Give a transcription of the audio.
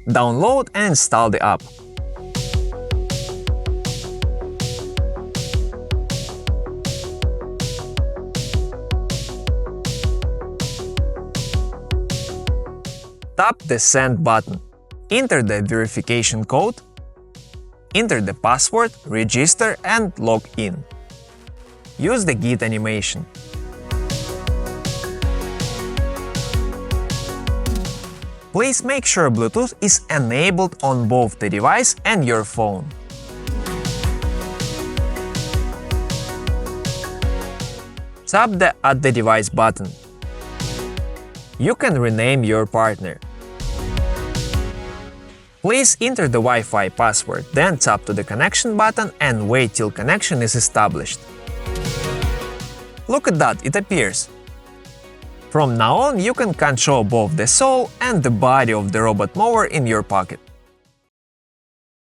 Download and install the app. Tap the Send button. Enter the verification code. Enter the password, register and log in. Use the Git animation. Please make sure Bluetooth is enabled on both the device and your phone. Tap the Add the device button. You can rename your partner. Please enter the Wi-Fi password, then tap to the connection button and wait till connection is established. Look at that, it appears. From now on, you can control both the soul and the body of the robot mower in your pocket.